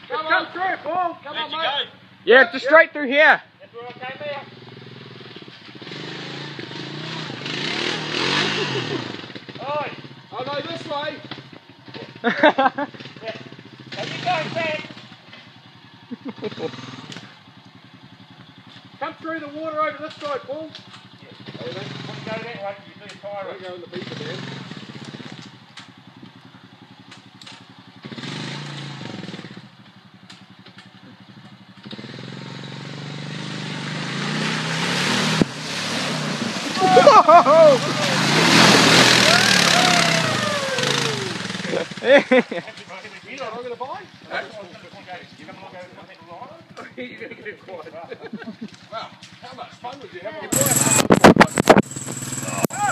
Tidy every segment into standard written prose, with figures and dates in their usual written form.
Come through, Paul. Come on, mate. Yeah, just straight through here. That's where I came there. Oi! Oh no, this way. Yeah. Are you going back? Come through the water over this side, Paul. Yeah. There you go. Want to go that way? You do your tyre. Don't go in the beaker there. Yeah. You know what I'm going to buy? You're going to get it quiet. Wow, how much fun would you have?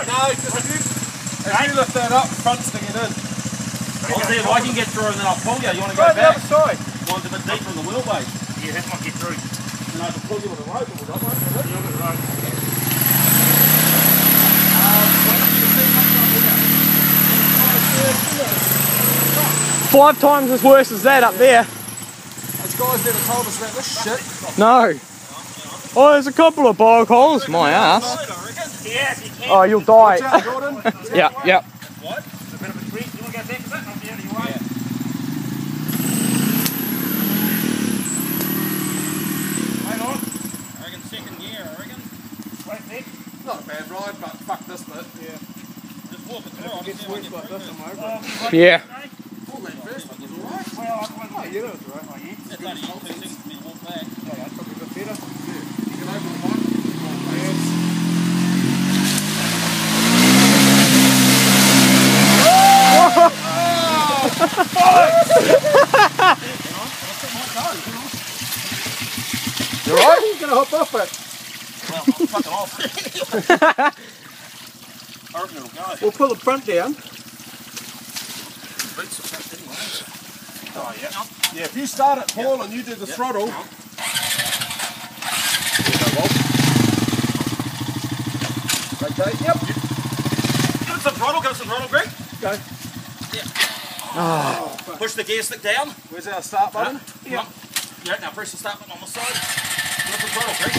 No, if you lift that up, front's sticking in. I'll see if I can get through and then I'll pull you. You want to go back? the other side. Mine's a bit deeper in the wheelbase. Yeah, that might get through. And I can pull you with a rope, will I? You're on the road. 5 times as worse as that up there. Those guys never told us about this shit. No. Oh, there's a couple of bog holes. My ass. Yes, you can. Oh, you'll die. Watch out, Jordan. Yep. What? It's a bit of a creek. You want to go back a bit? I'll be out of your way. Hang on. I reckon second gear, I reckon. Right there. Not a bad ride, but fuck this bit. Yeah. Just walk it through. I'll It see if I gets can worse get like through this, this. I'm over it. Yeah. All that first bit was alright. Well, I can't. Oh, yeah, that was alright. Oh, yeah. It's only 2 seconds for me to walk back. Yeah, that's probably a bit better. You can open the bike. You alright? You're going to hop off it. Well, I'm fucking off. I reckon it'll go. We'll pull the front down. Boots are packed anyway. Oh, yeah. Yeah, if you start it, Paul, and you do the throttle. Okay, yep. Give it some throttle, Greg. Go. Yeah. Push the gear stick down. Where's our start button? Yeah. Yeah, now press the start button on the side. Give it some throttle, Greg.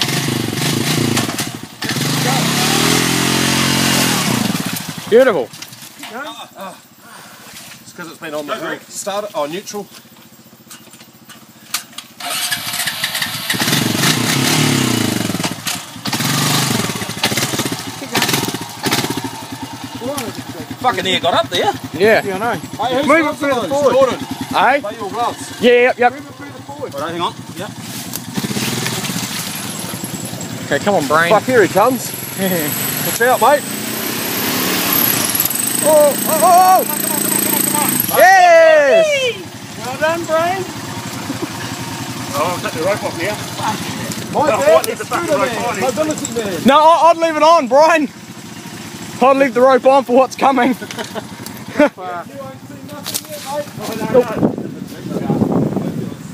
Beautiful. It's because it's been on the hill. Start it. Oh, neutral. Fucking air got up there. Yeah. Yeah, I know. Hey, who's Move it gloves further are those? forward. Jordan, Hey? play your gloves. Yep. Move it further forward. Right, hang on. Yep. Okay, come on, brain. Fuck, here he comes. Watch out, mate. Oh! Come on. Yes! Well done, Brain. Oh, I've got the rope off now. My Well, bad, what is the the fucking scooter rope man, on? mobility man. No, I'd leave it on, Brian. I'd leave the rope on for what's coming. You ain't seen nothing yet,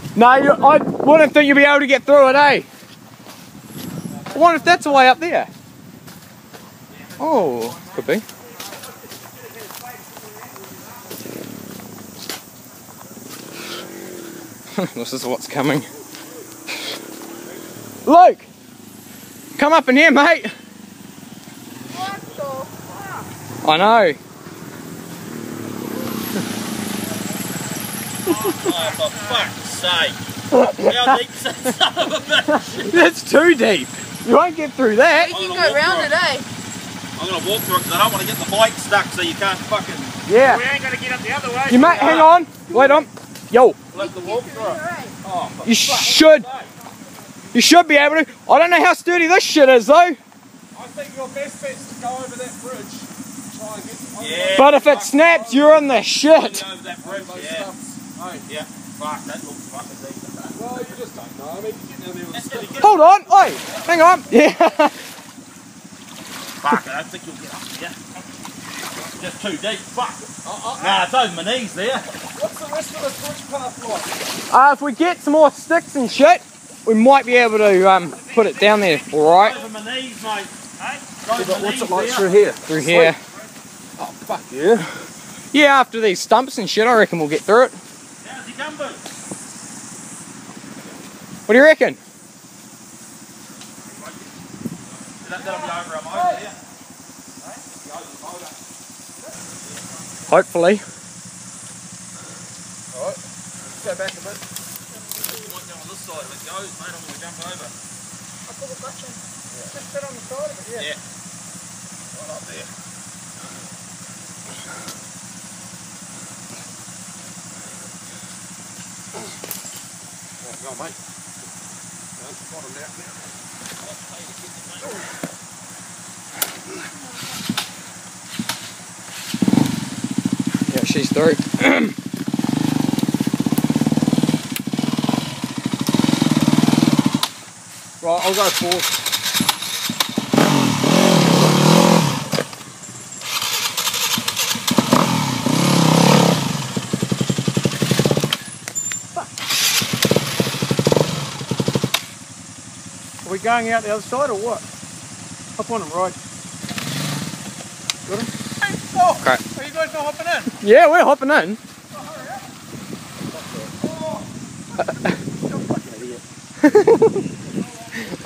mate. No, I wouldn't think you'd be able to get through it, eh? I wonder if that's the way up there. Oh, could be. This is what's coming. Luke! Come up in here, mate! What the fuck? I know. Oh, for fuck's sake. How deep's that son of a bitch? That's too deep. You won't get through that. You can go round it, eh? I'm going to walk through it because I don't want to get the bike stuck so you can't fucking Yeah. We ain't going to get up the other way. You might hang on. Wait on. Yo. let the walk through it. Oh, for You fuck's should. sake. You should be able to. I don't know how sturdy this shit is though. I think your best bet's to go over that bridge. Try and get over Yeah. But if it snaps, you're in the shit. Over that bridge, those yeah. stuffs. Oh, Yeah. Fuck, that looks fucking deep. well, you just don't know. I mean, you get down there with a That's stick. gonna get Hold on. Oi. Hang on. Yeah. Fuck, I don't think you'll get up there. Just too deep. Fuck. Nah, it's over my knees there. What's the rest of the bridge path like? If we get some more sticks and shit, we might be able to put it down there. All right. Over my knees, mate. Hey? What's it like through here? Through here. Oh, fuck yeah. Yeah. After these stumps and shit, I reckon we'll get through it. How's he come, boots? What do you reckon? That'll be over a motor, yeah. Hopefully. Alright, go back a bit. On this side if it goes, mate, I'm going to jump over. I'll pull the clutch in. Just sit on the side of it, yeah. Right up there. Right, go on, mate. Bottom out now. Yeah, she's through. Right, I'll go fourth. Are we going out the other side or what? Hop on and ride. Got him? Oh, Okay. are you guys not hopping in? Yeah, we're hopping in.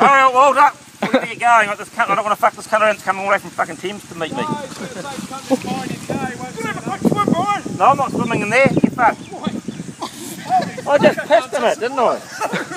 Alright, well done. Where are you going? I don't want to fuck this colour in. It's coming all the way from fucking Thames to meet me. No, it's going to say come behind you, won't No, I'm not swimming in there. You fuck. I just pissed in it, didn't I?